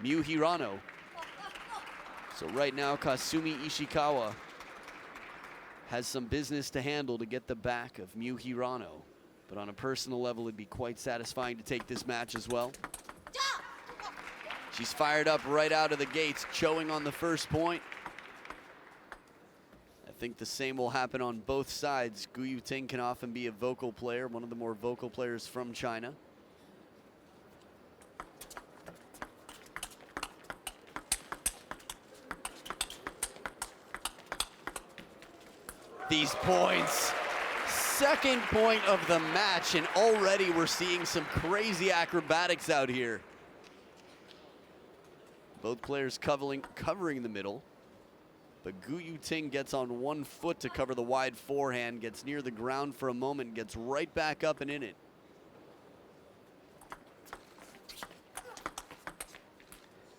Miu Hirano. So right now, Kasumi Ishikawa has some business to handle to get the back of Miu Hirano. But on a personal level, it'd be quite satisfying to take this match as well. She's fired up right out of the gates, showing on the first point. I think the same will happen on both sides. Gu Yuting can often be a vocal player, one of the more vocal players from China. These points. Second point of the match, and already we're seeing some crazy acrobatics out here. Both players covering the middle, but Gu Yuting gets on one foot to cover the wide forehand, gets near the ground for a moment, gets right back up and in it.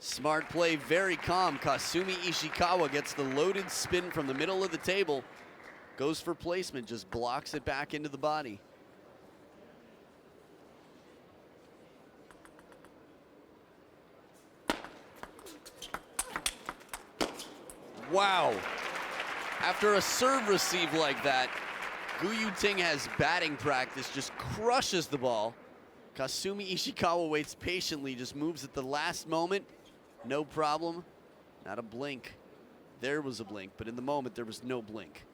Smart play, very calm. Kasumi Ishikawa gets the loaded spin from the middle of the table. Goes for placement, just blocks it back into the body. Wow. After a serve receive like that, Gu Yuting has batting practice, just crushes the ball. Kasumi Ishikawa waits patiently, just moves at the last moment. No problem. Not a blink. There was a blink, but in the moment there was no blink.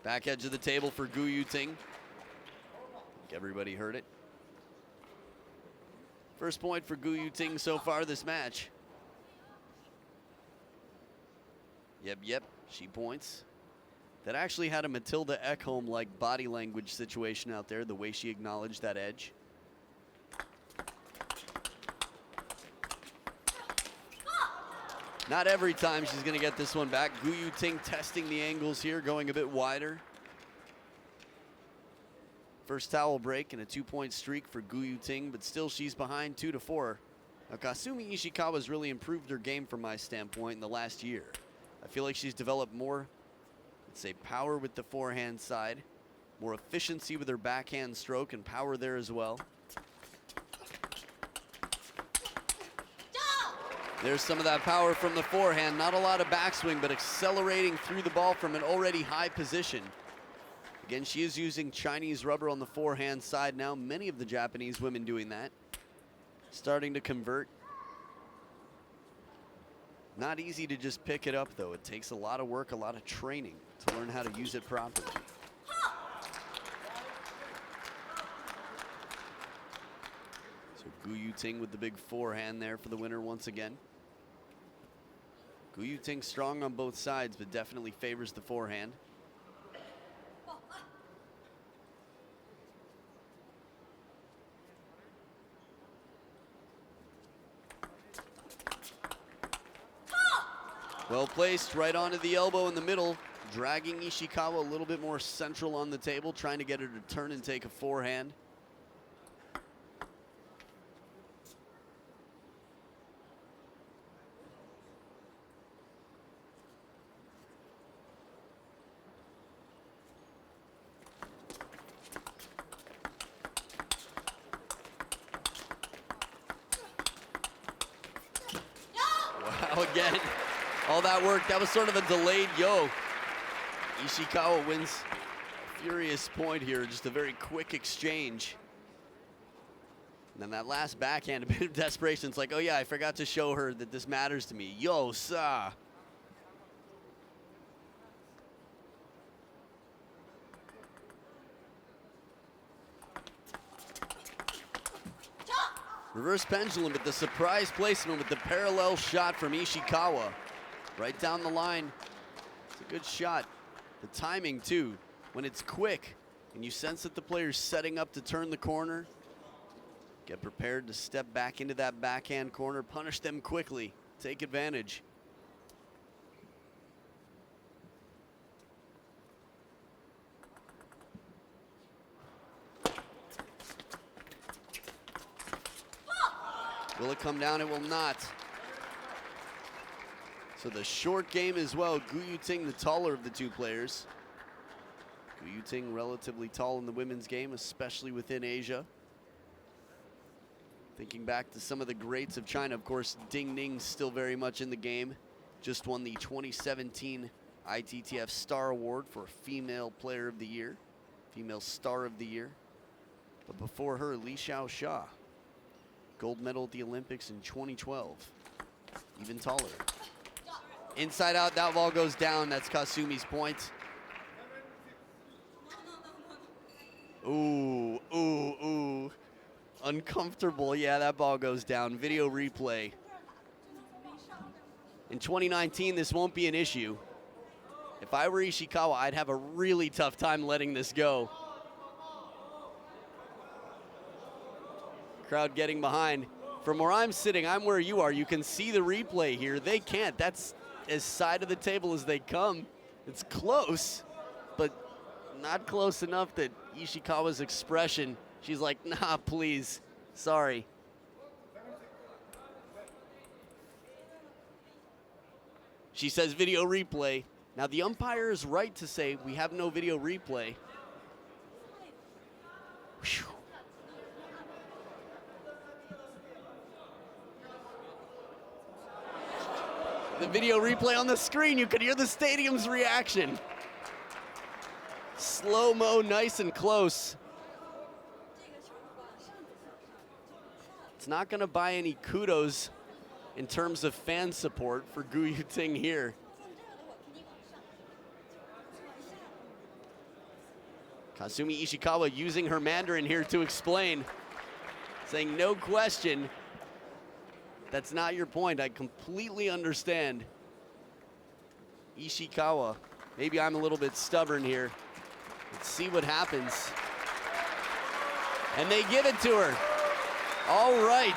Back edge of the table for Gu Yuting. I think everybody heard it. First point for Gu Yuting so far this match. Yep, she points. That actually had a Matilda Ekholm-like body language situation out there, the way she acknowledged that edge. Not every time she's gonna get this one back. Gu Yuting testing the angles here, going a bit wider. First towel break and a 2-point streak for Gu Yuting, but still she's behind 2-4. Now Kasumi Ishikawa's really improved her game from my standpoint in the last year. I feel like she's developed more, let's say, power with the forehand side, more efficiency with her backhand stroke and power there as well. There's some of that power from the forehand. Not a lot of backswing, but accelerating through the ball from an already high position. Again, she is using Chinese rubber on the forehand side now. Many of the Japanese women doing that. Starting to convert. Not easy to just pick it up, though. It takes a lot of work, a lot of training to learn how to use it properly. So Gu Yuting with the big forehand there for the winner once again. Gu Yuting strong on both sides, but definitely favors the forehand. Well placed, right onto the elbow in the middle, dragging Ishikawa a little bit more central on the table, trying to get her to turn and take a forehand. Wow, again. All that work, that was sort of a delayed yo. Ishikawa wins a furious point here, just a very quick exchange. And then that last backhand, a bit of desperation. It's like, oh yeah, I forgot to show her that this matters to me. Yo, sa. Reverse pendulum, but the surprise placement with the parallel shot from Ishikawa. Right down the line. It's a good shot. The timing too, when it's quick and you sense that the player's setting up to turn the corner, get prepared to step back into that backhand corner, punish them quickly, take advantage. Will it come down? It will not. So the short game as well. Gu Yuting, the taller of the two players. Yuting relatively tall in the women's game, especially within Asia. Thinking back to some of the greats of China, of course, Ding Ning's still very much in the game. Just won the 2017 ITTF Star Award for Female Player of the Year, Female Star of the Year. But before her, Li Xiaosha, gold medal at the Olympics in 2012, even taller. Inside out, that ball goes down. That's Kasumi's point. Ooh, ooh, ooh. Uncomfortable. Yeah, that ball goes down. Video replay. In 2019, this won't be an issue. If I were Ishikawa, I'd have a really tough time letting this go. Crowd getting behind. From where I'm sitting, I'm where you are. You can see the replay here. They can't. That's as side of the table as they come. It's close, but not close enough that Ishikawa's expression, she's like, nah, please, sorry. She says video replay. Now the umpire is right to say we have no video replay. Whew. The video replay on the screen, you could hear the stadium's reaction. Slow-mo, nice and close. It's not gonna buy any kudos in terms of fan support for Gu Yuting here. Kasumi Ishikawa using her Mandarin here to explain, saying no question. That's not your point. I completely understand. Ishikawa, maybe I'm a little bit stubborn here. Let's see what happens. And they give it to her. All right.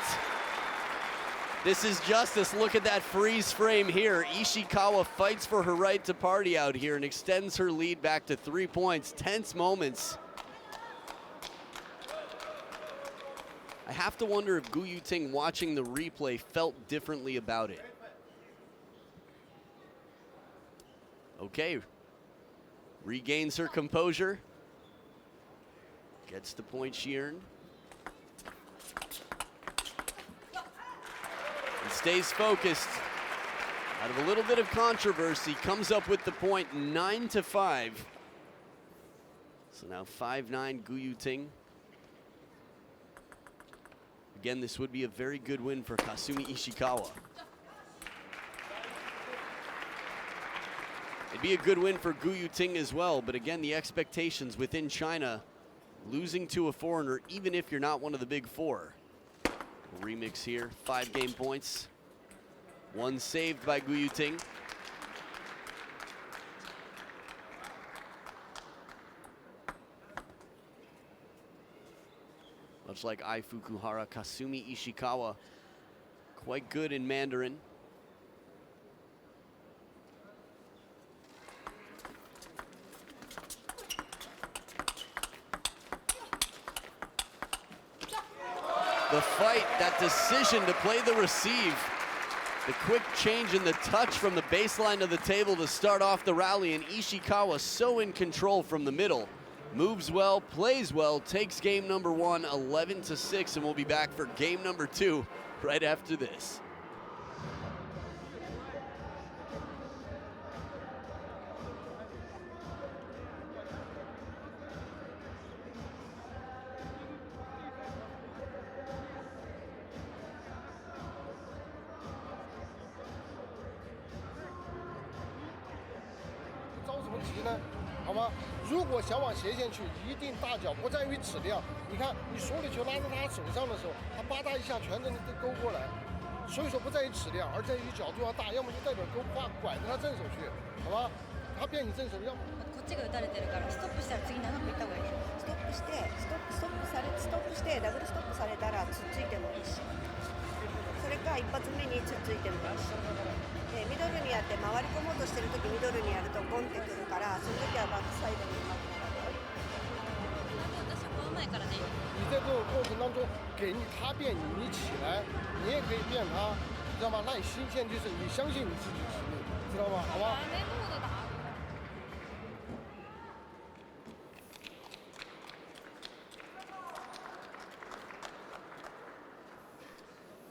This is justice. Look at that freeze frame here. Ishikawa fights for her right to party out here and extends her lead back to 3 points. Tense moments. I have to wonder if Gu Yuting, watching the replay, felt differently about it. Okay. Regains her composure. Gets the point she earned. And stays focused. Out of a little bit of controversy, comes up with the point 9-5. So now 5-9 Gu Yuting. Again, this would be a very good win for Kasumi Ishikawa. It'd be a good win for Gu Yuting as well, but again, the expectations within China, losing to a foreigner, even if you're not one of the big four. Remix here, 5 game points. 1 saved by Gu Yuting. Much like Ai Fukuhara, Kasumi Ishikawa, quite good in Mandarin. The fight, that decision to play the receive. The quick change in the touch from the baseline to the table to start off the rally, and Ishikawa so in control from the middle. Moves well, plays well, takes game number 1, 11-6, and we'll be back for game number 2 right after this.想往斜线去，一定大脚，不在于尺量。你看，你所有的球拉在他手上的时候，他吧嗒一下全都勾过来。所以说不在于尺量，而在于角度要大，要么就代表勾拐着他正手去，好吧？他变你正手，要么。こっちが打たれてるからストップしたら次長く行った方がいいね。ストップしてダブルストップされたらつっついてもいいし、それか一発目につっついてもいいし。ミドルにやって回り込もうとしてるときミドルにやるとゴンってくるから、その時はバックサイドにうまくなる。私はこの前からね。你在这种过程当中，给他变你起来，你也可以变他，知道吗？那你新鲜就是你相信你自己的实力，知道吗？好吧？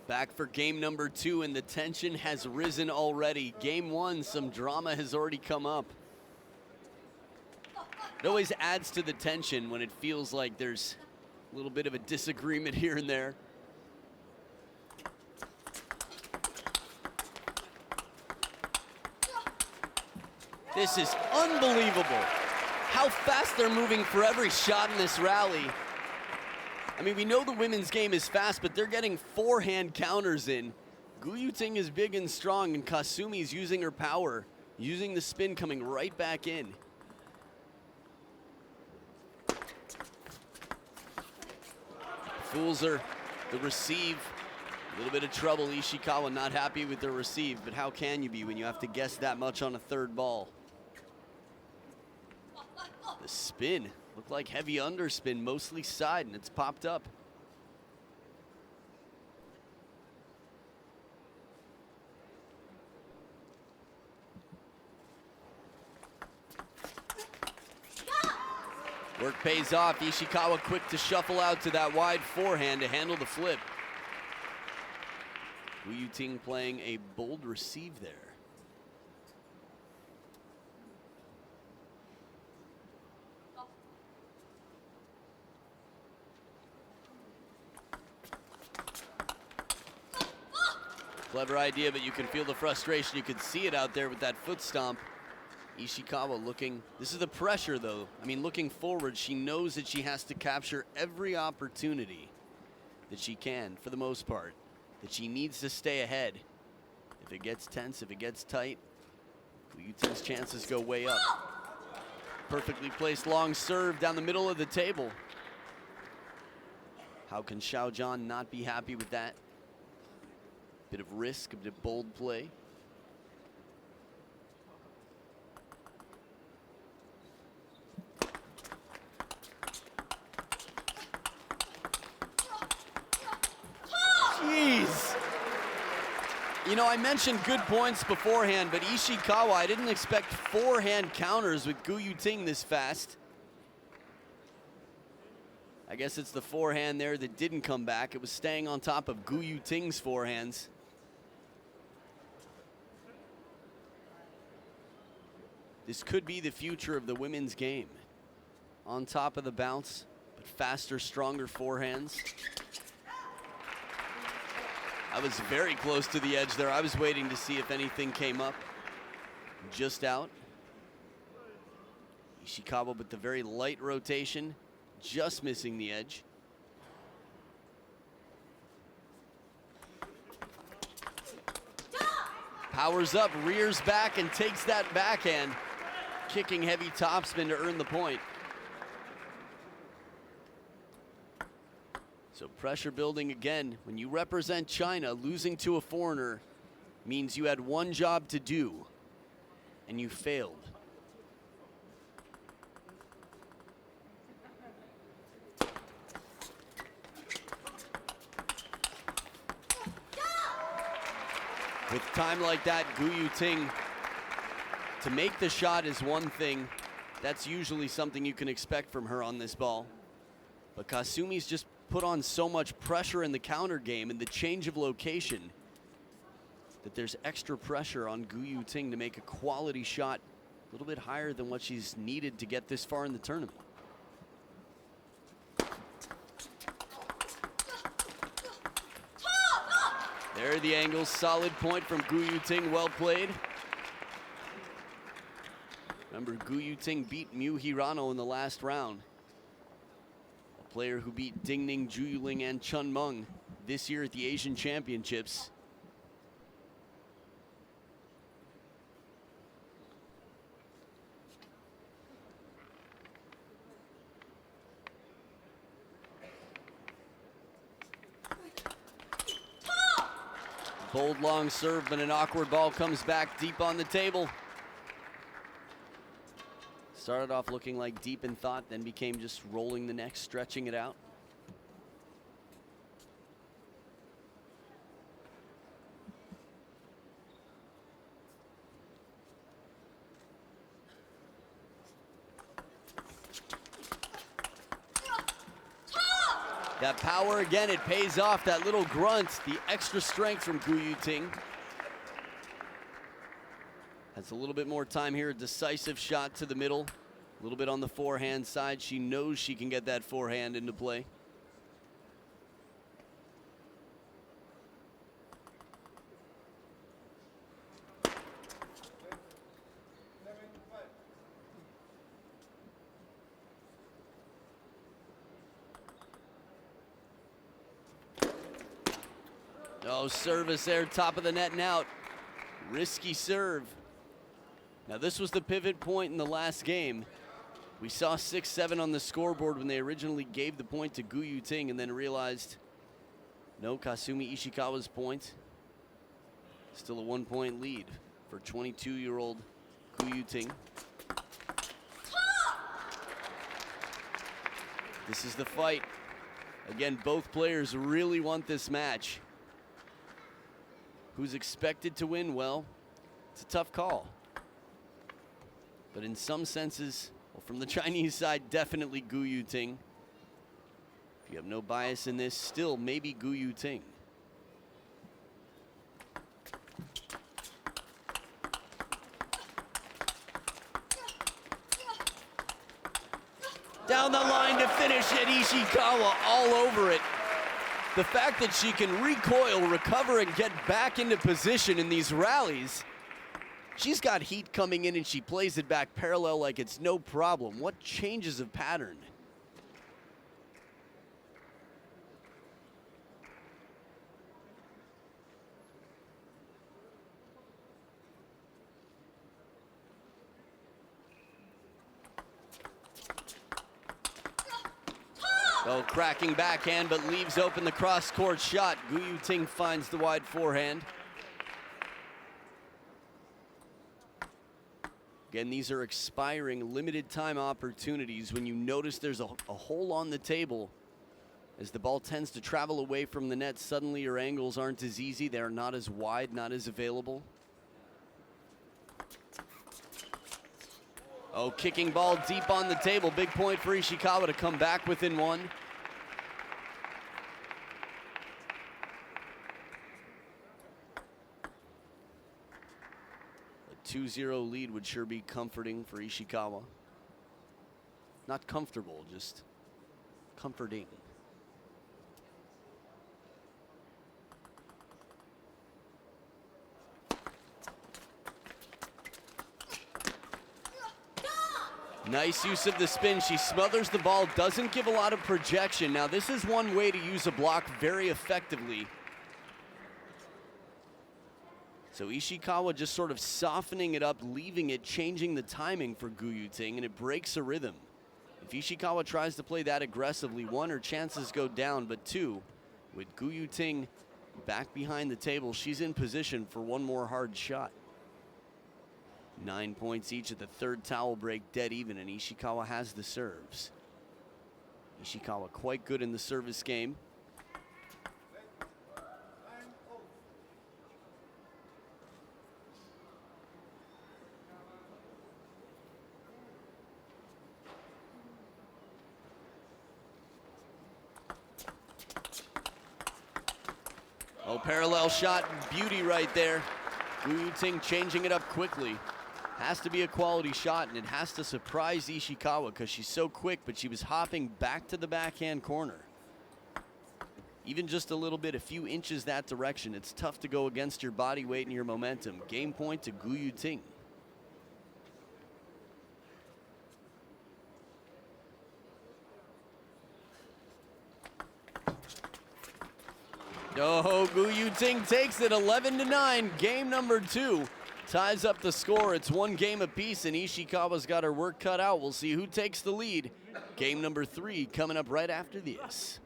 Back for game number 2, and the tension has risen already. Game 1, some drama has already come up. It always adds to the tension when it feels like there's a little bit of a disagreement here and there. This is unbelievable. How fast they're moving for every shot in this rally. I mean, we know the women's game is fast, but they're getting forehand counters in. Yuting is big and strong, and Kasumi's using her power, using the spin, coming right back in. Fools her, the receive. A little bit of trouble. Ishikawa not happy with the receive, but how can you be when you have to guess that much on a third ball? The spin looked like heavy underspin, mostly side, and it's popped up. Work pays off. Ishikawa quick to shuffle out to that wide forehand to handle the flip. Yuting playing a bold receive there. Clever idea, but you can feel the frustration. You can see it out there with that foot stomp. Ishikawa looking, this is the pressure though. I mean, looking forward, she knows that she has to capture every opportunity that she can, for the most part, that she needs to stay ahead. If it gets tense, if it gets tight, Yuting's chances go way up. Perfectly placed long serve down the middle of the table. How can Xiaojian not be happy with that? Bit of risk, a bit of bold play. Jeez. You know, I mentioned good points beforehand, but Ishikawa, I didn't expect forehand counters with Yuting this fast. I guess it's the forehand there that didn't come back. It was staying on top of Yuting's forehands. This could be the future of the women's game. On top of the bounce, but faster, stronger forehands. I was very close to the edge there. I was waiting to see if anything came up. Just out. Ishikawa with the very light rotation, just missing the edge. Powers up, rears back, and takes that backhand. Kicking heavy topspin to earn the point. So pressure building again. When you represent China, losing to a foreigner means you had one job to do, and you failed. With time like that, Yuting, to make the shot is one thing. That's usually something you can expect from her on this ball. But Kasumi's just put on so much pressure in the counter game and the change of location that there's extra pressure on Yuting to make a quality shot a little bit higher than what she's needed to get this far in the tournament. There are the angles, solid point from Yuting, well played. Remember, Yuting beat Miu Hirano in the last round. A player who beat Dingning, Juling, and Chun Meng this year at the Asian Championships. Bold long serve, but an awkward ball comes back deep on the table. Started off looking like deep in thought, then became just rolling the neck, stretching it out. That power again, it pays off. That little grunt, the extra strength from Yuting. Has a little bit more time here. A decisive shot to the middle. A little bit on the forehand side. She knows she can get that forehand into play. Oh, service there, top of the net and out. Risky serve. Now this was the pivot point in the last game. We saw 6-7 on the scoreboard when they originally gave the point to Yuting and then realized, no, Kasumi Ishikawa's point. Still a 1-point lead for 22-year-old Yuting. This is the fight. Again, both players really want this match. Who's expected to win? Well, it's a tough call. But in some senses, well, from the Chinese side, definitely Yuting. If you have no bias in this, still maybe Yuting. Down the line to finish it, Ishikawa all over it. The fact that she can recoil, recover, and get back into position in these rallies. She's got heat coming in and she plays it back parallel like it's no problem. What changes of pattern? Oh, cracking backhand, but leaves open the cross-court shot. Yuting finds the wide forehand. Again, these are expiring limited time opportunities. When you notice there's a hole on the table, as the ball tends to travel away from the net, suddenly your angles aren't as easy. They're not as wide, not as available. Oh, kicking ball deep on the table. Big point for Ishikawa to come back within one. A 2-0 lead would sure be comforting for Ishikawa. Not comfortable, just comforting. Nice use of the spin. She smothers the ball, doesn't give a lot of projection. Now, this is one way to use a block very effectively. So Ishikawa just sort of softening it up, leaving it, changing the timing for Yuting, and it breaks a rhythm. If Ishikawa tries to play that aggressively, one, her chances go down, but two, with Yuting back behind the table, she's in position for one more hard shot. 9 points each at the third towel break, dead even, and Ishikawa has the serves. Ishikawa quite good in the service game. Oh, parallel shot, beauty right there. Yuting changing it up quickly. Has to be a quality shot, and it has to surprise Ishikawa because she's so quick, but she was hopping back to the backhand corner. Even just a little bit, a few inches that direction, it's tough to go against your body weight and your momentum. Game point to Yuting. Oh, Yuting takes it 11-9, game number 2. Ties up the score. It's one game apiece, and Ishikawa's got her work cut out. We'll see who takes the lead. Game number 3 coming up right after this.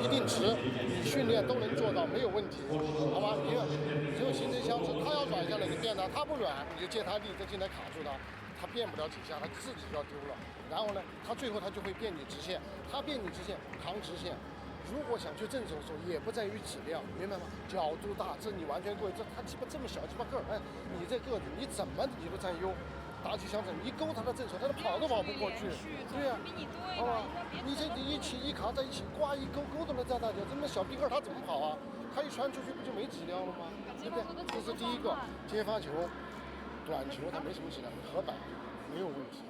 一定值，你训练都能做到，没有问题，好吧？你只有形成相似，他要软下来你变他，他不软你就借他力，再进来卡住他，他变不了几下，他自己就要丢了。然后呢，他最后他就会变你直线，他变你直线扛直线。如果想去正手的时候，也不在于质量，明白吗？角度大，这你完全对，这他鸡巴这么小鸡巴个儿，哎，你这个子你怎么你都占优。打起相整，一勾他的正手，他都跑都跑不过去。对呀、好吧？你这一起一卡在一起，呱一勾勾都能占大脚，这么小逼个儿他怎么跑啊？他一传出去不就没质量了吗？对不对？这是第一个，接发球、短球他没什么质量，合摆没有问题。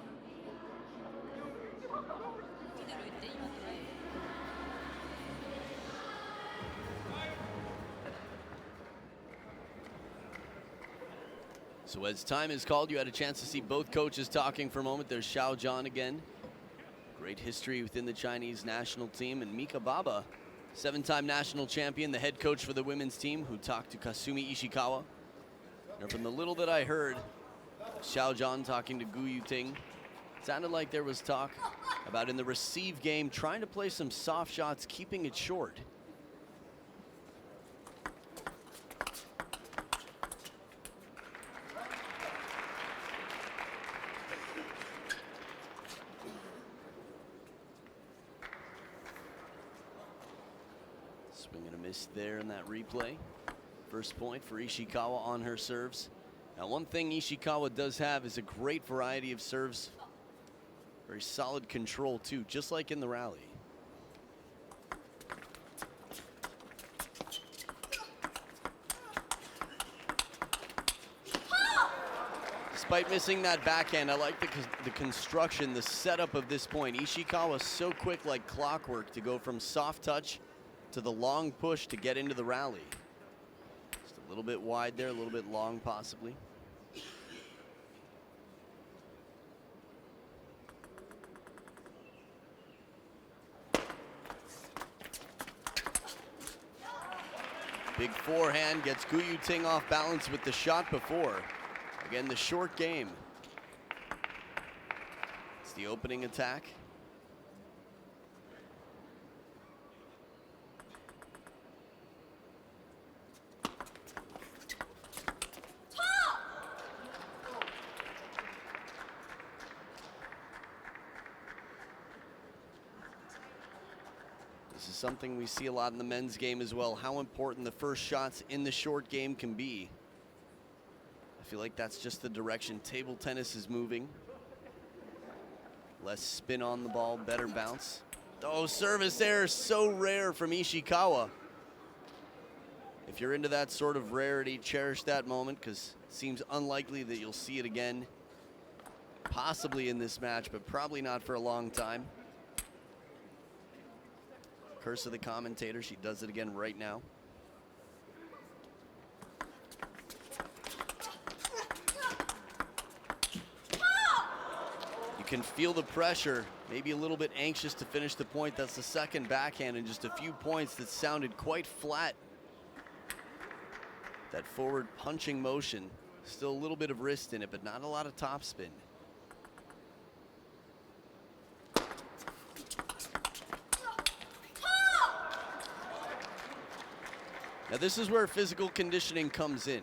So as time is called, you had a chance to see both coaches talking for a moment. There's Xiao Zhan again. Great history within the Chinese national team. And Mika Baba, 7-time national champion, the head coach for the women's team, who talked to Kasumi Ishikawa. And from the little that I heard, Xiao Zhan talking to Gu Yuting, sounded like there was talk about in the receive game, trying to play some soft shots, keeping it short. Swing and a miss there in that replay. First point for Ishikawa on her serves. Now, one thing Ishikawa does have is a great variety of serves. Very solid control, too, just like in the rally. Despite missing that backhand, I like the construction, the setup of this point. Ishikawa so quick like clockwork to go from soft touch to the long push to get into the rally. Just a little bit wide there, a little bit long possibly. Big forehand gets Gu Yuting off balance with the shot before. Again, the short game. It's the opening attack. This is something we see a lot in the men's game as well, how important the first shots in the short game can be. I feel like that's just the direction table tennis is moving. Less spin on the ball, better bounce. Oh, service error, so rare from Ishikawa. If you're into that sort of rarity, cherish that moment, because it seems unlikely that you'll see it again. Possibly in this match, but probably not for a long time. Curse of the commentator, she does it again right now. You can feel the pressure, maybe a little bit anxious to finish the point. That's the second backhand in just a few points that sounded quite flat. That forward punching motion, still a little bit of wrist in it, but not a lot of topspin. Now this is where physical conditioning comes in.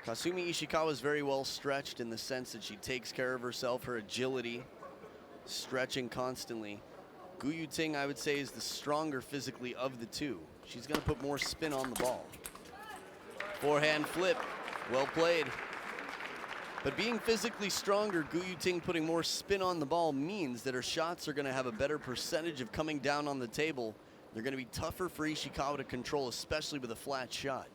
Kasumi Ishikawa is very well stretched in the sense that she takes care of herself, her agility, stretching constantly. Gu Yuting, I would say, is the stronger physically of the two. She's going to put more spin on the ball. Forehand flip, well played. But being physically stronger, Gu Yuting putting more spin on the ball means that her shots are going to have a better percentage of coming down on the table. They're going to be tougher for Ishikawa to control, especially with a flat shot.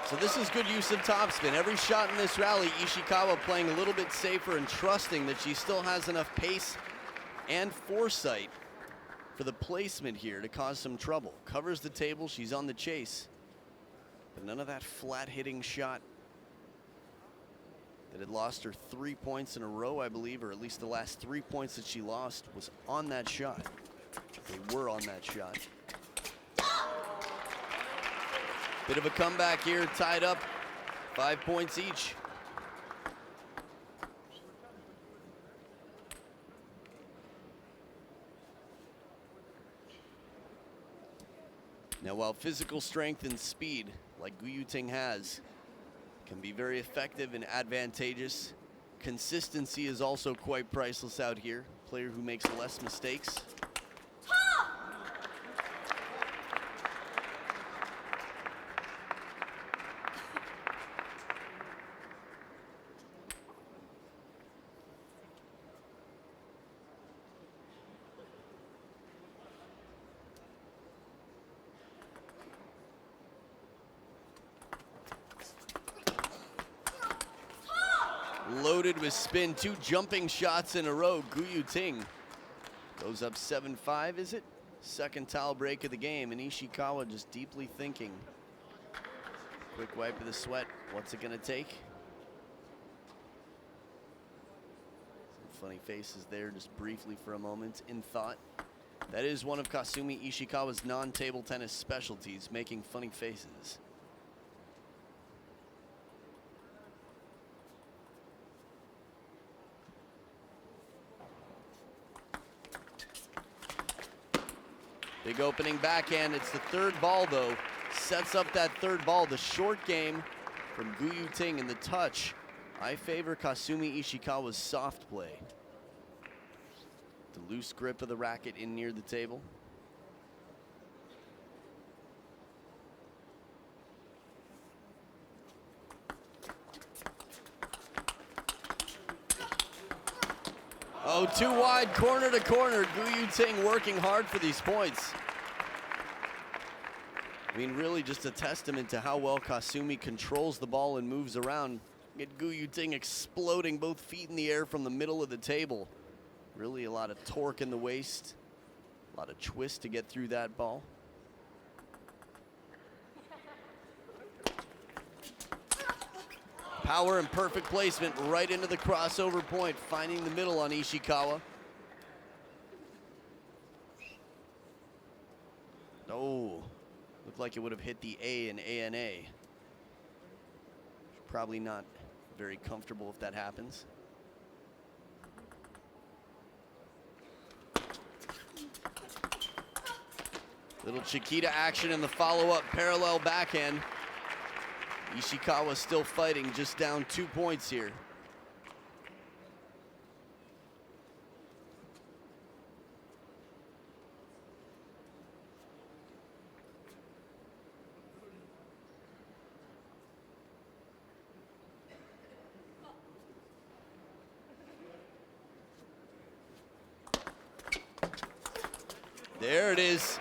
So this is good use of topspin. Every shot in this rally, Ishikawa playing a little bit safer and trusting that she still has enough pace and foresight for the placement here to cause some trouble. Covers the table, she's on the chase. But none of that flat hitting shot that had lost her 3 points in a row, I believe, or at least the last 3 points that she lost was on that shot. They were on that shot. Bit of a comeback here, tied up, 5 points each. Now, while physical strength and speed, like Yuting has, can be very effective and advantageous, consistency is also quite priceless out here. Player who makes less mistakes. Loaded with spin, 2 jumping shots in a row. Yuting goes up 7-5, is it? Second towel break of the game, and Ishikawa just deeply thinking. Quick wipe of the sweat. What's it gonna take? Some funny faces there, just briefly for a moment, in thought. That is one of Kasumi Ishikawa's non-table tennis specialties, making funny faces. Big opening backhand. It's the third ball, though. Sets up that third ball. The short game from Yuting and the touch. I favor Kasumi Ishikawa's soft play. The loose grip of the racket in near the table. Oh, too wide, corner to corner. Yuting working hard for these points. I mean, really just a testament to how well Kasumi controls the ball and moves around. Get Yuting exploding both feet in the air from the middle of the table. Really a lot of torque in the waist. A lot of twist to get through that ball. Power and perfect placement right into the crossover point, finding the middle on Ishikawa. Oh, looked like it would have hit the A in ANA. Probably not very comfortable if that happens. Little Chiquita action in the follow-up parallel backhand. Ishikawa still fighting, just down 2 points here. There it is.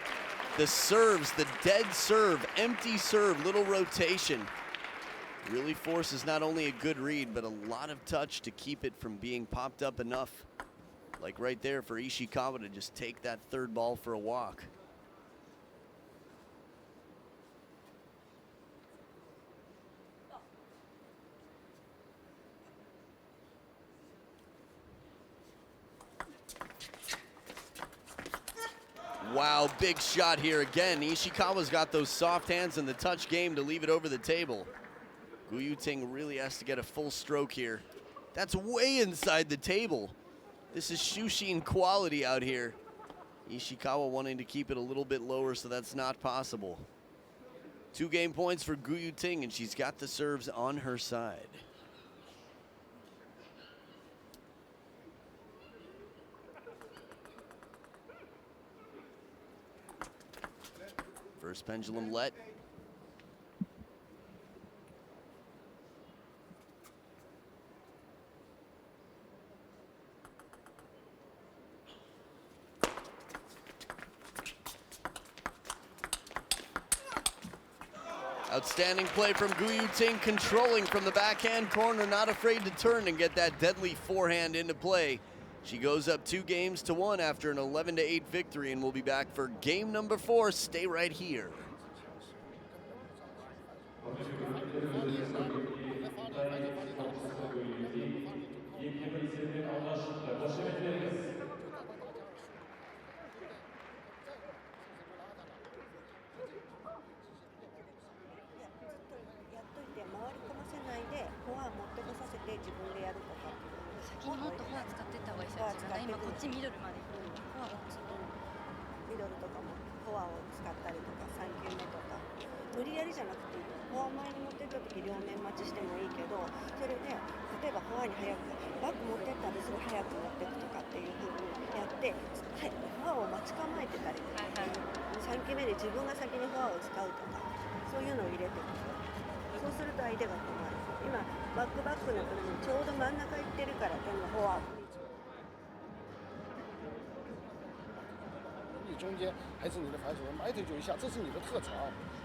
The serves, the dead serve, empty serve, little rotation. Really forces not only a good read, but a lot of touch to keep it from being popped up enough. Like right there for Ishikawa to just take that third ball for a walk. Wow, big shot here again. Ishikawa's got those soft hands and the touch game to leave it over the table. Yuting really has to get a full stroke here. That's way inside the table. This is Shushin quality out here. Ishikawa wanting to keep it a little bit lower, so that's not possible. 2 game points for Yuting, and she's got the serves on her side. First pendulum let. Outstanding play from Yuting, controlling from the backhand corner, not afraid to turn and get that deadly forehand into play. She goes up 2-1 after an 11-8 victory, and we'll be back for game number 4. Stay right here. フォアを使ったりとか3球目とか無理やりじゃなくていい。フォア前に持ってった時両面待ちしてもいいけど、それで例えばフォアに早くバック持ってったらそれ早く持っていくとかっていう風にやって、はい、フォアを待ち構えてたりとか、3球目で自分が先にフォアを使うとか、そういうのを入れていくと、そうすると相手が困る。今バックバックの時にちょうど真ん中行ってるから、このフォアを你中间还是你的反手，埋头就一下，这是你的特长，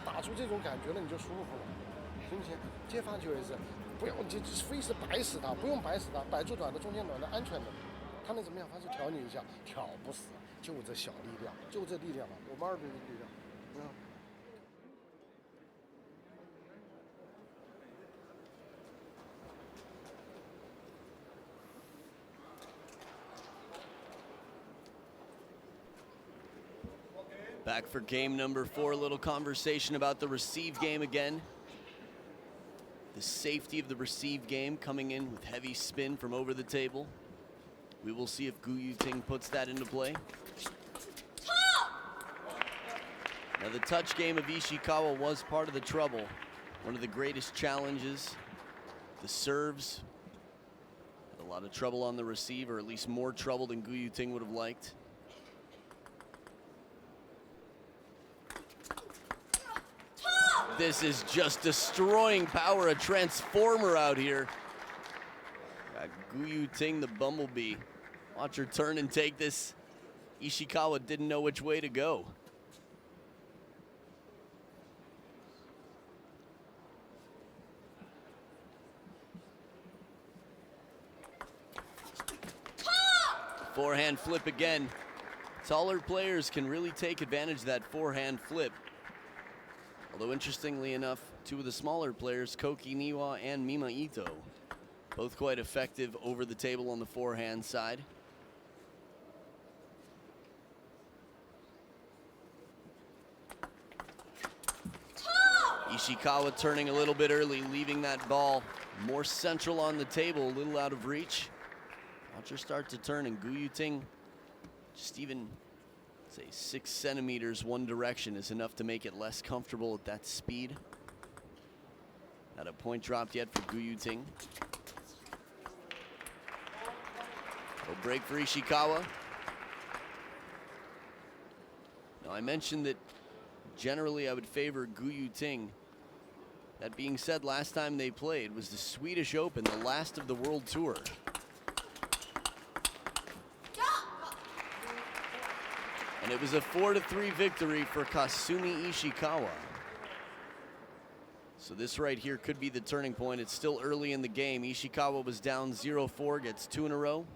打出这种感觉了你就舒服了，行不行？接发球也是，不用就非是摆死他，不用摆死他，摆住短的、中间短的、安全的，他能怎么样？反手挑你一下，挑不死，就这小力量，就这力量了，我们2比0的力量，Back for game number 4, a little conversation about the receive game again. The safety of the receive game coming in with heavy spin from over the table. We will see if Gu Yuting puts that into play. Now the touch game of Ishikawa was part of the trouble. One of the greatest challenges. The serves had a lot of trouble on the receive, or at least more trouble than Gu Yuting would have liked. This is just destroying power, a transformer out here. Got Gu Yuting, the bumblebee. Watch her turn and take this. Ishikawa didn't know which way to go. Forehand flip again. Taller players can really take advantage of that forehand flip. Although interestingly enough, 2 of the smaller players, Koki Niwa and Mima Ito, both quite effective over the table on the forehand side. Ishikawa turning a little bit early, leaving that ball more central on the table, a little out of reach. Watch her start to turn, and Gu Yuting just even say 6 centimeters one direction is enough to make it less comfortable at that speed. Not a point dropped yet for Gu Yuting. No break for Ishikawa. Now I mentioned that generally I would favor Gu Yuting. That being said, last time they played was the Swedish Open, the last of the World Tour. And it was a 4-3 victory for Kasumi Ishikawa. So this right here could be the turning point. It's still early in the game. Ishikawa was down 0-4, gets 2 in a row.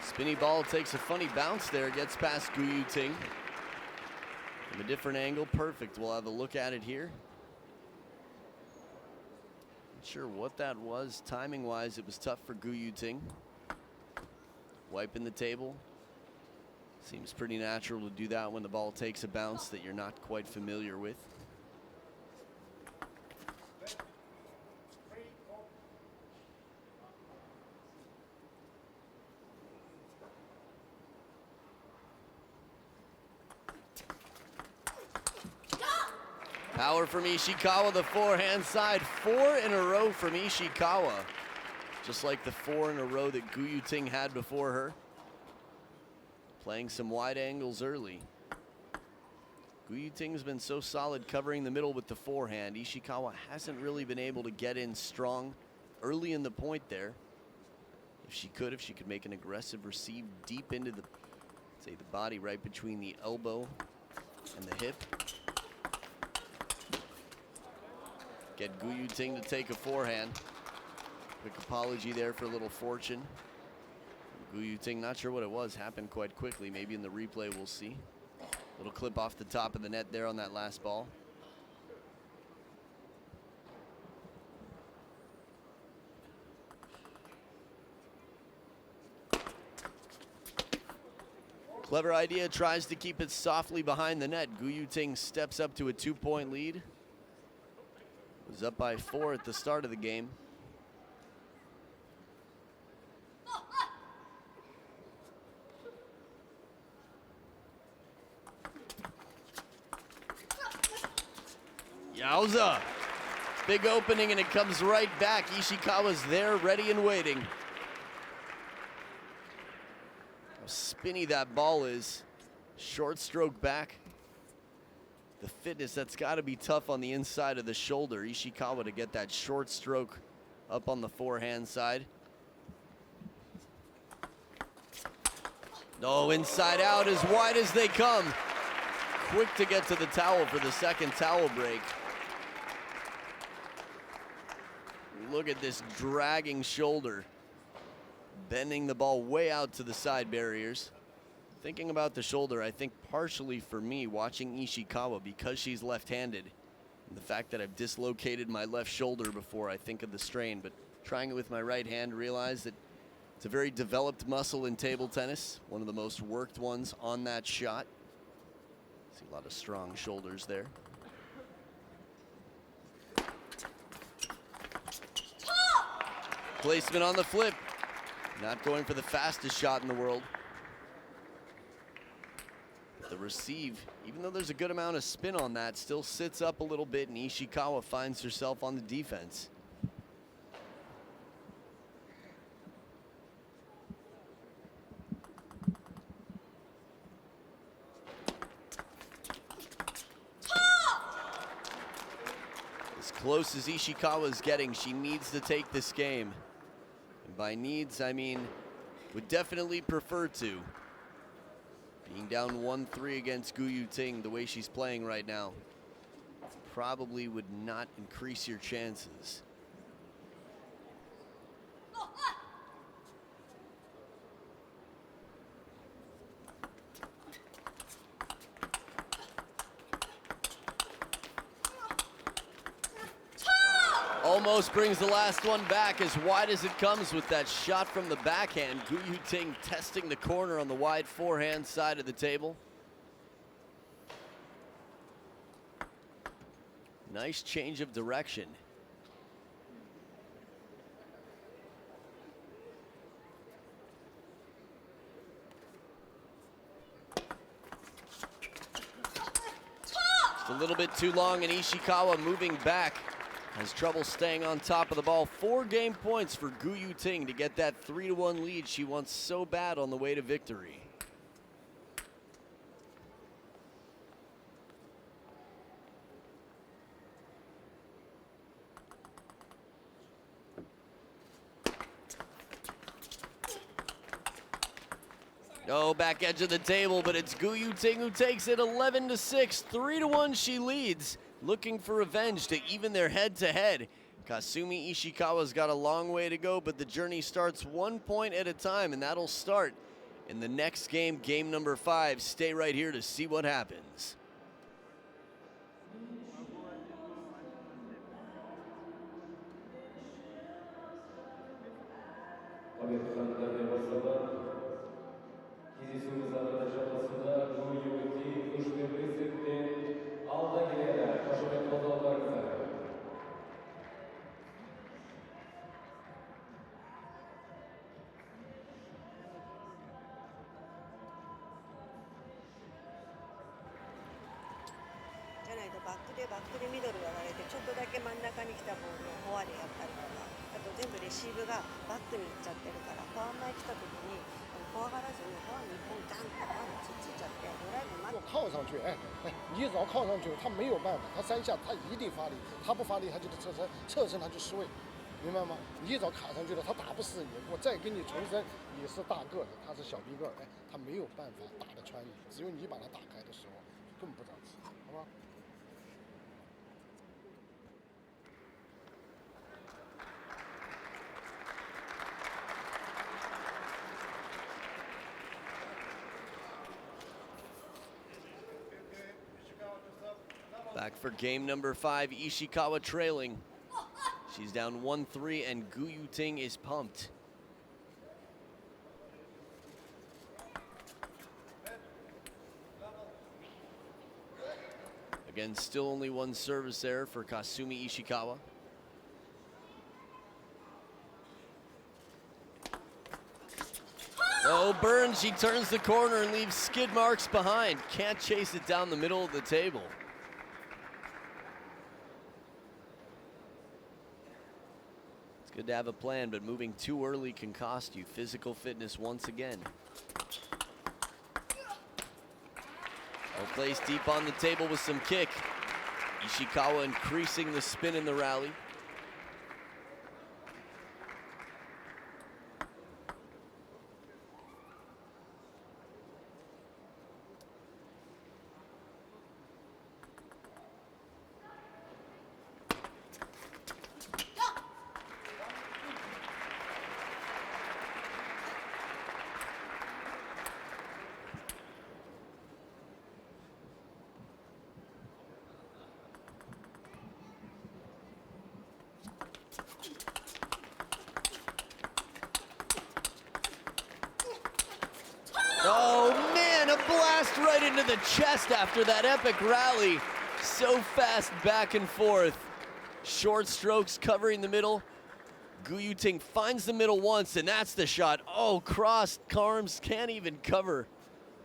Spinny ball takes a funny bounce there, gets past Gu Yuting. From a different angle, perfect. We'll have a look at it here. Not sure what that was. Timing-wise, it was tough for Gu Yuting. Wiping the table. Seems pretty natural to do that when the ball takes a bounce that you're not quite familiar with. Power from Ishikawa, the forehand side. 4 in a row from Ishikawa. Just like the 4 in a row that Gu Yuting had before her. Playing some wide angles early. Gu Yuting's been so solid covering the middle with the forehand. Ishikawa hasn't really been able to get in strong early in the point there. If she could make an aggressive receive deep into the, say, the body right between the elbow and the hip. Get Gu Yuting to take a forehand. Quick apology there for a little fortune. Gu Yuting, not sure what it was, happened quite quickly. Maybe in the replay we'll see. Little clip off the top of the net there on that last ball. Clever idea, tries to keep it softly behind the net. Yuting steps up to a 2-point lead. Was up by 4 at the start of the game. Yowza! Big opening and it comes right back. Ishikawa's there, ready and waiting. How spinny that ball is. Short stroke back. The fitness, that's got to be tough on the inside of the shoulder. Ishikawa to get that short stroke up on the forehand side. No, inside out, as wide as they come. Quick to get to the towel for the second towel break. Look at this dragging shoulder. Bending the ball way out to the side barriers. Thinking about the shoulder, I think partially for me, watching Ishikawa, because she's left-handed, and the fact that I've dislocated my left shoulder before I think of the strain, but trying it with my right hand, realize that it's a very developed muscle in table tennis, one of the most worked ones on that shot. See a lot of strong shoulders there. Placement on the flip. Not going for the fastest shot in the world. The receive, even though there's a good amount of spin on that, still sits up a little bit, and Ishikawa finds herself on the defense. As close as Ishikawa's getting, she needs to take this game. And by needs, I mean would definitely prefer to. Being down 1-3 against Yuting the way she's playing right now probably would not increase your chances. Almost brings the last one back, as wide as it comes with that shot from the backhand. Yuting testing the corner on the wide forehand side of the table. Nice change of direction. Just a little bit too long, and Ishikawa moving back. Has trouble staying on top of the ball. 4 game points for Yuting to get that 3-1 lead she wants so bad on the way to victory. No, back edge of the table, but it's Yuting who takes it 11-6. 3-1 she leads. Looking for revenge to even their head-to-head. Kasumi Ishikawa's got a long way to go, but the journey starts 1 point at a time, and that'll start in the next game, game number 5. Stay right here to see what happens.バックでミドルがられてちょっとだけ真ん中に来たボールをフォアでやったりとか、あと全部レシーブがバックに行っちゃってるからフォア前来た時に怖がらずにフォアに1本ガンとフォアにつっついちゃってドライブ待って靠上去，你只要靠上去，他没有办法，他3下他一定发力，他不发力他就侧身，侧身他就失位，明白吗？你只要卡上去了，他打不死你，我再给你重申，你是大个子，他是小逼个儿，他没有办法打得穿你，只有你把他打开的时候，更不着急，好吧？ Back for game number 5, Ishikawa trailing. She's down 1-3, and Yuting is pumped. Again, still only one service error for Kasumi Ishikawa. Oh, Burns, she turns the corner and leaves skid marks behind. Can't chase it down the middle of the table. It's good to have a plan, but moving too early can cost you physical fitness once again. Well placed deep on the table with some kick. Ishikawa increasing the spin in the rally. Oh man, a blast right into the chest after that epic rally. So fast back and forth. Short strokes covering the middle. Yuting finds the middle once, and that's the shot. Oh, crossed arms, can't even cover.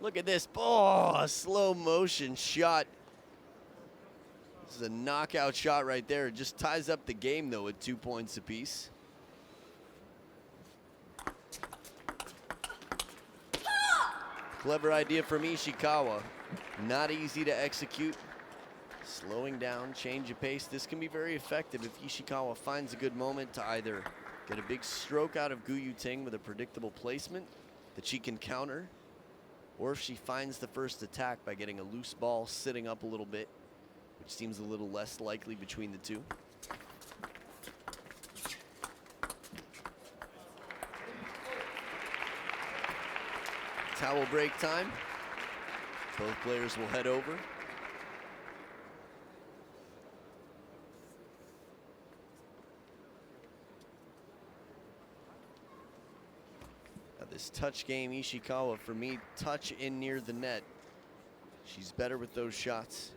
Look at this. Oh, a slow motion shot. This is a knockout shot right there. It just ties up the game, though, at 2 points apiece. Clever idea from Ishikawa. Not easy to execute. Slowing down, change of pace. This can be very effective if Ishikawa finds a good moment to either get a big stroke out of Yuting with a predictable placement that she can counter, or if she finds the first attack by getting a loose ball sitting up a little bit, which seems a little less likely between the two. Towel break time. Both players will head over. Now this touch game, Ishikawa, for me, touch in near the net. She's better with those shots.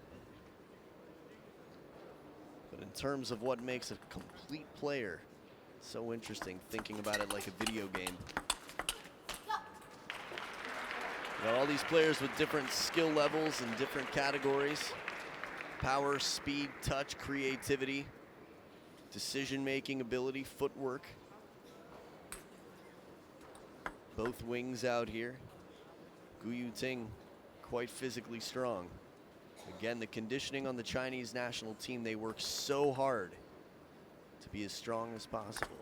But in terms of what makes a complete player, so interesting thinking about it like a video game. You know, all these players with different skill levels and different categories. Power, speed, touch, creativity, decision-making ability, footwork. Both wings out here. Yuting quite physically strong. Again, the conditioning on the Chinese national team, they work so hard to be as strong as possible.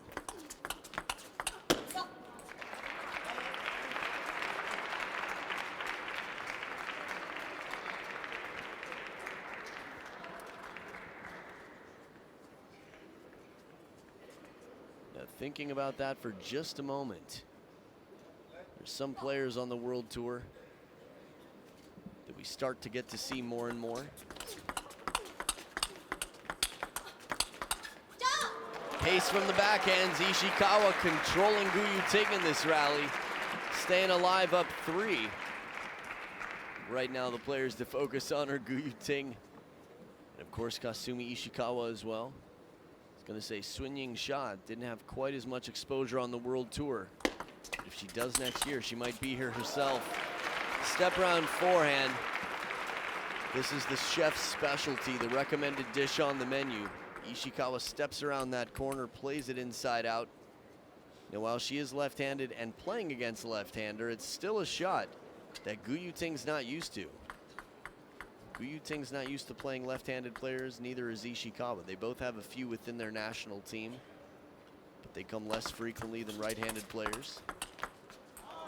Thinking about that for just a moment. There's some players on the World Tour that we start to get to see more and more. Pace from the backhands. Ishikawa controlling Yuting in this rally. Staying alive up 3. Right now the players to focus on are Yuting and of course Kasumi Ishikawa as well. Gonna say swinging shot, didn't have quite as much exposure on the World Tour. But if she does next year, she might be here herself. Step around forehand. This is the chef's specialty, the recommended dish on the menu. Ishikawa steps around that corner, plays it inside out. Now while she is left-handed and playing against a left-hander, it's still a shot that Yuting's not used to. Yuting's not used to playing left-handed players, neither is Ishikawa. They both have a few within their national team, but they come less frequently than right-handed players.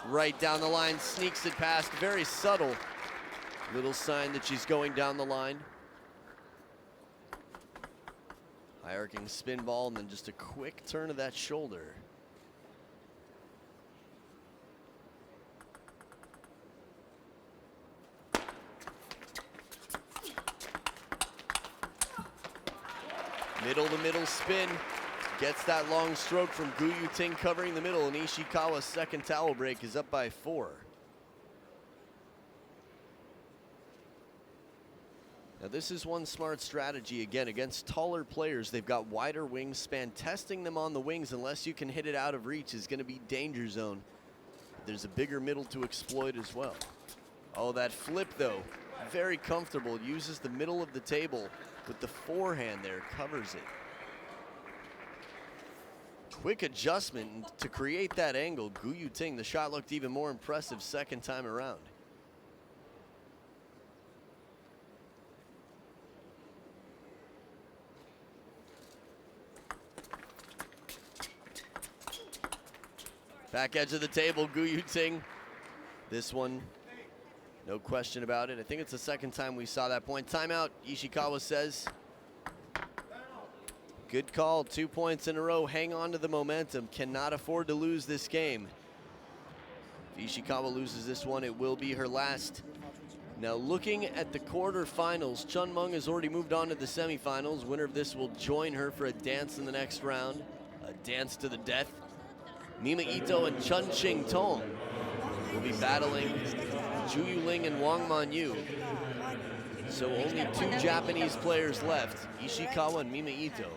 Right down the line, sneaks it past, very subtle. Little sign that she's going down the line. High arcing spin ball, and then just a quick turn of that shoulder. Middle-to-middle spin, gets that long stroke from Yuting covering the middle, and Ishikawa's second towel break is up by 4. Now this is one smart strategy, again, against taller players. They've got wider wingspan. Testing them on the wings, unless you can hit it out of reach, is going to be danger zone. There's a bigger middle to exploit as well. Oh, that flip though, very comfortable. Uses the middle of the table with the forehand there, covers it. Quick adjustment to create that angle. Gu Yuting, the shot looked even more impressive second time around. Back edge of the table, Gu Yuting. This one, no question about it. I think it's the second time we saw that point. Timeout, Ishikawa says. Good call, 2 points in a row. Hang on to the momentum. Cannot afford to lose this game. If Ishikawa loses this one, it will be her last. Now looking at the quarterfinals, Chun Meng has already moved on to the semifinals. Winner of this will join her for a dance in the next round. A dance to the death. Mima Ito and Chun Ching Tong will be battling Ju Yuling and Wang Manyu. So only 2 Japanese players left, Ishikawa and Mima Ito.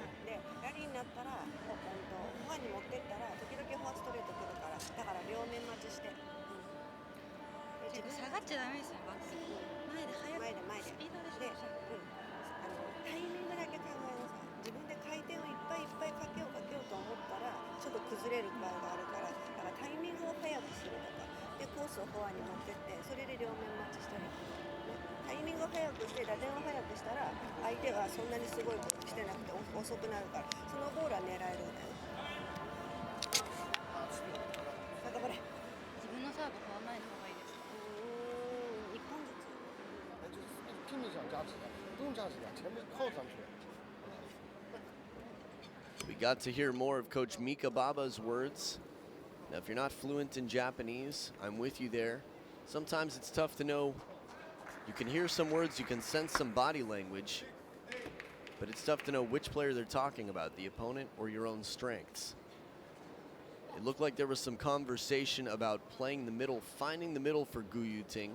ラリーになったら、フォアに持ってったら、時々フォアストレート来るから、だから両面待ちして。下がっちゃダメですね、バック。前で速く。スピードでしょ。タイミングだけ考えなさい。自分で回転をいっぱいいっぱいかけようと思ったら、ちょっと崩れる場合があるから、だからタイミングを早くするとか、でコースをフォアに持ってって、それで両面待ちしたり。タイミングを早くして、打点を早くしたら、相手がそんなにすごいことしてなくて遅くなるから、そのボールは狙えるんだよ。なんかこれ。自分のサーブ買わない方がいいですか？一本ずつ。拼命想加持的，不用加持的，前面靠上去。 We got to hear more of Coach Mika Baba's words. Now, if you're not fluent in Japanese, I'm with you there. Sometimes it's tough to know. You can hear some words, you can sense some body language, but it's tough to know which player they're talking about, the opponent or your own strengths. It looked like there was some conversation about playing the middle, finding the middle for Gu Yuting.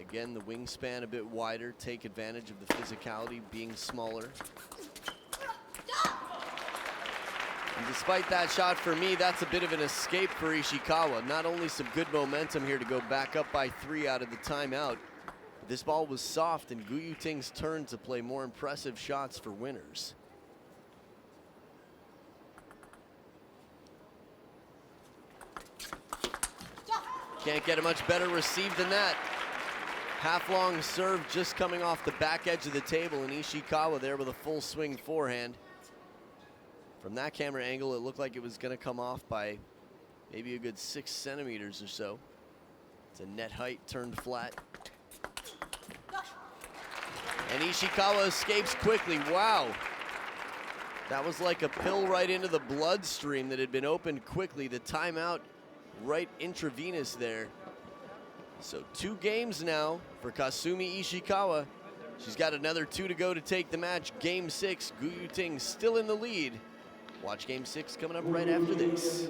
Again, the wingspan a bit wider, take advantage of the physicality being smaller. And despite that shot, for me, that's a bit of an escape for Ishikawa. Not only some good momentum here to go back up by 3 out of the timeout, but this ball was soft and Gu Yuting's turn to play more impressive shots for winners. Can't get a much better receive than that. Half-long serve just coming off the back edge of the table, and Ishikawa there with a full swing forehand. From that camera angle, it looked like it was going to come off by maybe a good 6 centimeters or so. It's a net height turned flat. And Ishikawa escapes quickly. Wow. That was like a pill right into the bloodstream that had been opened quickly. The timeout right intravenous there. So 2 games now for Kasumi Ishikawa. She's got another 2 to go to take the match. Game 6, Gu Yuting still in the lead. Watch Game 6 coming up right after this.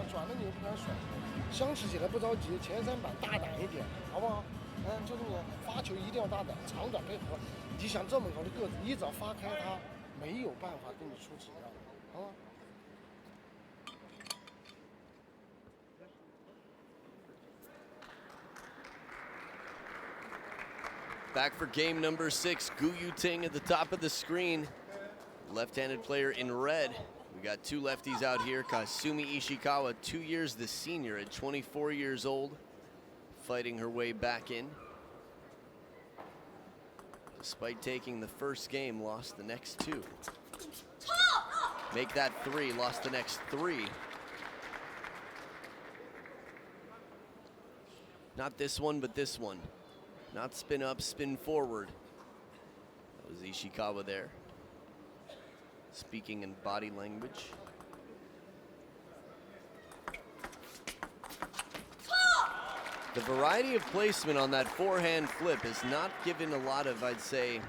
转的你也不敢甩，相持起来不着急，前3板大胆一点，好不好？就是你发球一定要大胆，长短配合。你想这么高的个子，你只要发开它，没有办法跟你出质量，好吗？ Back for game number 6, Gu Yuting at the top of the screen. Left-handed player in red. We got 2 lefties out here. Kasumi Ishikawa, 2 years the senior at 24 years old, fighting her way back in. Despite taking the first game, lost the next 2. Make that 3, lost the next 3. Not this one, but this one. Not spin up, spin forward. That was Ishikawa there. Speaking in body language. The variety of placement on that forehand flip has not given a lot of, I'd say,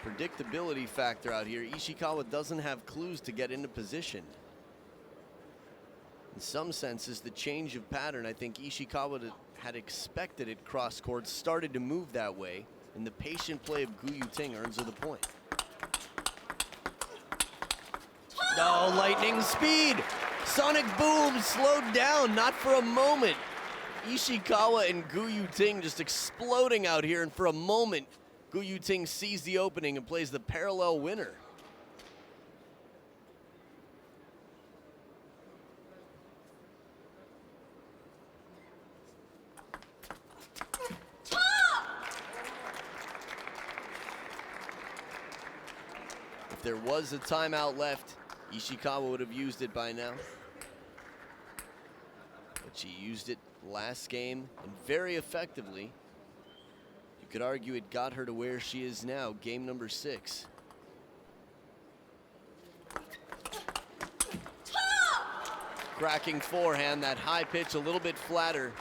predictability factor out here. Ishikawa doesn't have clues to get into position. In some senses, the change of pattern, I think Ishikawa had expected it cross court, started to move that way, and the patient play of Gu Yuting earns her the point. Oh, lightning speed! Sonic boom slowed down, not for a moment. Ishikawa and Gu Yuting just exploding out here, and for a moment, Gu Yuting sees the opening and plays the parallel winner. If there was a timeout left, Ishikawa would have used it by now. But she used it last game, and very effectively. You could argue it got her to where she is now, game number 6. Cracking forehand, that high pitch a little bit flatter.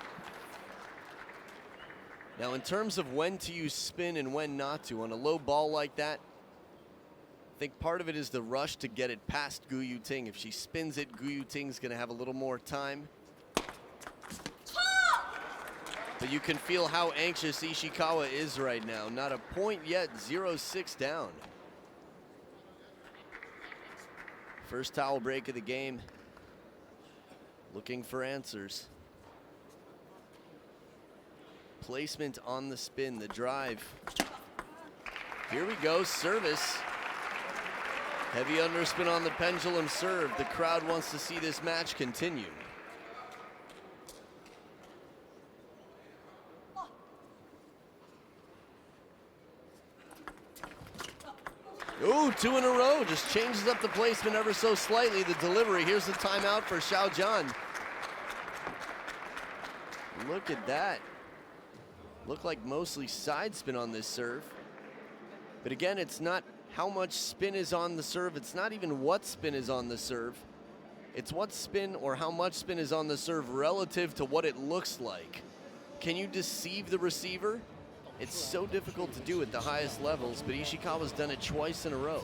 Now in terms of when to use spin and when not to, on a low ball like that, I think part of it is the rush to get it past Gu Yuting. If she spins it, Gu Yuting's gonna have a little more time. But you can feel how anxious Ishikawa is right now. Not a point yet, 0-6 down. First towel break of the game. Looking for answers. Placement on the spin, the drive. Here we go, service. Heavy underspin on the pendulum serve. The crowd wants to see this match continue. Ooh, 2 in a row. Just changes up the placement ever so slightly. The delivery. Here's the timeout for Xiaojian. Look at that. Looked like mostly side spin on this serve. But again, it's not how much spin is on the serve. It's not even what spin is on the serve. It's what spin or how much spin is on the serve relative to what it looks like. Can you deceive the receiver? It's so difficult to do at the highest levels, but Ishikawa's done it twice in a row.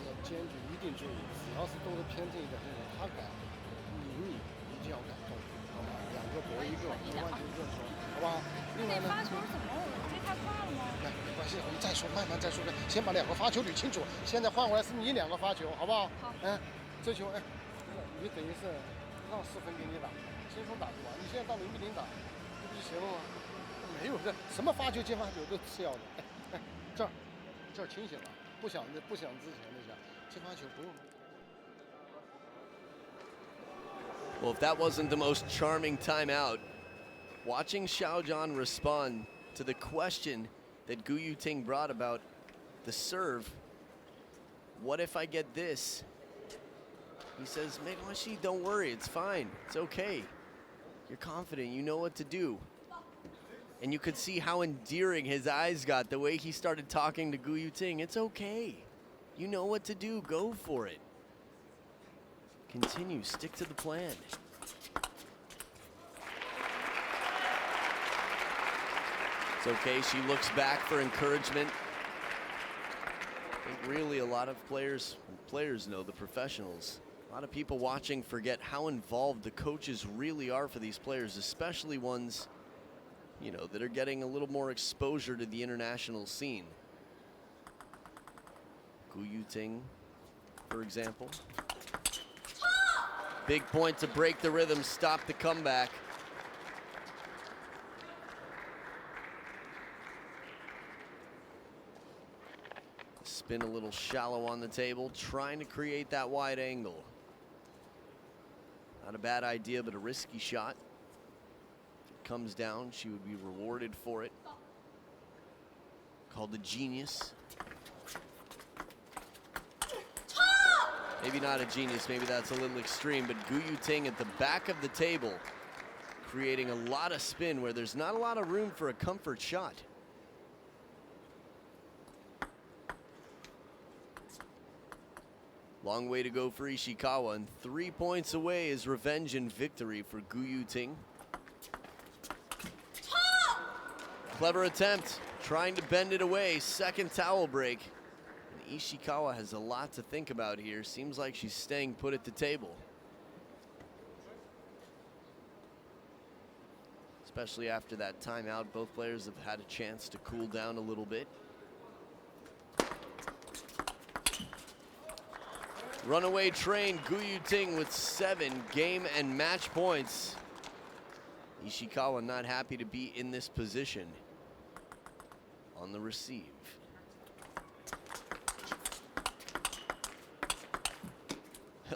Well, if that wasn't the most charming timeout, watching Xiaojian respond to the question that Gu Yuting brought about the serve, what if I get this? He says, Megwashi, don't worry, it's fine, it's okay. You're confident, you know what to do. And you could see how endearing his eyes got, the way he started talking to Gu Yuting. It's okay, you know what to do, go for it. Continue, stick to the plan. It's okay, she looks back for encouragement. I think really a lot of players know, the professionals, a lot of people watching forget how involved the coaches really are for these players, especially ones, you know, that are getting a little more exposure to the international scene. Gu Yuting, for example. Big point to break the rhythm, stop the comeback. Spin a little shallow on the table, trying to create that wide angle. Not a bad idea, but a risky shot. Comes down, she would be rewarded for it. Called the genius. Maybe not a genius, maybe that's a little extreme, but Yuting at the back of the table, creating a lot of spin where there's not a lot of room for a comfort shot. Long way to go for Ishikawa, and 3 points away is revenge and victory for Yuting. Clever attempt, trying to bend it away, second towel break. And Ishikawa has a lot to think about here. Seems like she's staying put at the table. Especially after that timeout, both players have had a chance to cool down a little bit. Runaway train, Yuting with 7 game and match points. Ishikawa not happy to be in this position on the receive.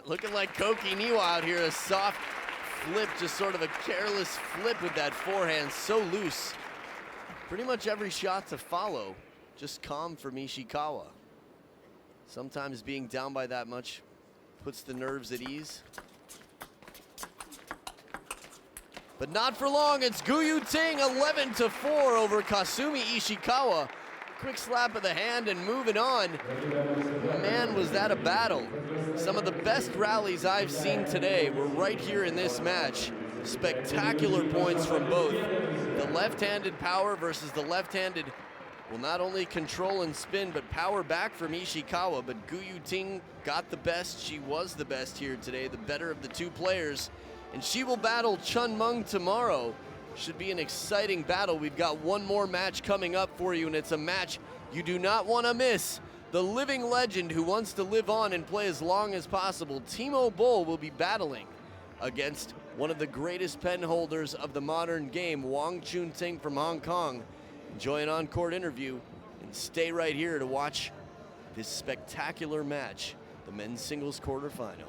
Looking like Koki Niwa out here, a soft flip, just sort of a careless flip with that forehand, so loose. Pretty much every shot to follow, just calm from Ishikawa. Sometimes being down by that much puts the nerves at ease. But not for long, it's Yuting 11-4 over Kasumi Ishikawa. Quick slap of the hand and moving on. Man, was that a battle. Some of the best rallies I've seen today were right here in this match. Spectacular points from both. The left-handed power versus the left-handed, well, not only control and spin, but power back from Ishikawa. But Yuting got the best. She was the best here today, the better of the two players. And she will battle Chun Meng tomorrow. Should be an exciting battle. We've got one more match coming up for you, and it's a match you do not want to miss. The living legend who wants to live on and play as long as possible, Timo Boll, will be battling against one of the greatest pen holders of the modern game, Wang Chunting from Hong Kong. Enjoy an on-court interview and stay right here to watch this spectacular match, the men's singles quarterfinal.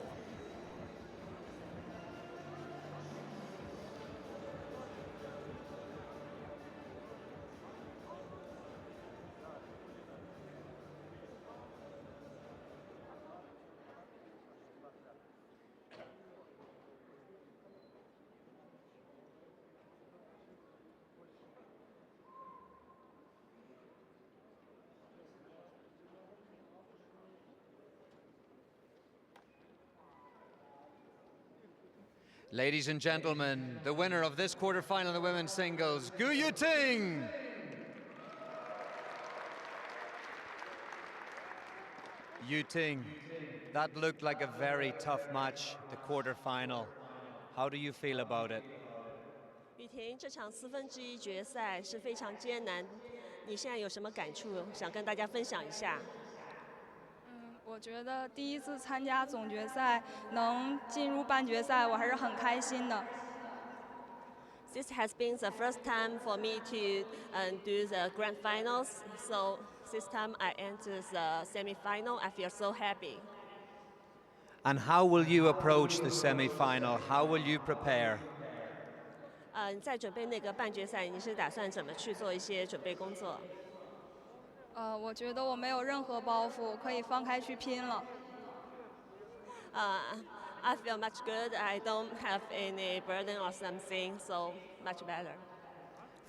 Ladies and gentlemen, the winner of this quarterfinal in the women's singles, Yuting. Yuting, that looked like a very tough match, the quarterfinal. How do you feel about it? 雨婷，这场1/4决赛是非常艰难，你现在有什么感触？想跟大家分享一下。我觉得第一次参加总决赛能进入半决赛，我还是很开心的。This has been the first time for me to do the grand finals, so this time I enter the semi-final. I feel so happy. And how will you approach the semi-final? How will you prepare? 你在准备那个半决赛，你是打算怎么去做一些准备工作？我觉得我没有任何包袱，可以放开去拼了。I feel much good. I don't have any burden or something, so much better.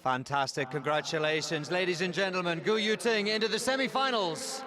Fantastic, congratulations. Ladies and gentlemen, Yuting into the semi-finals.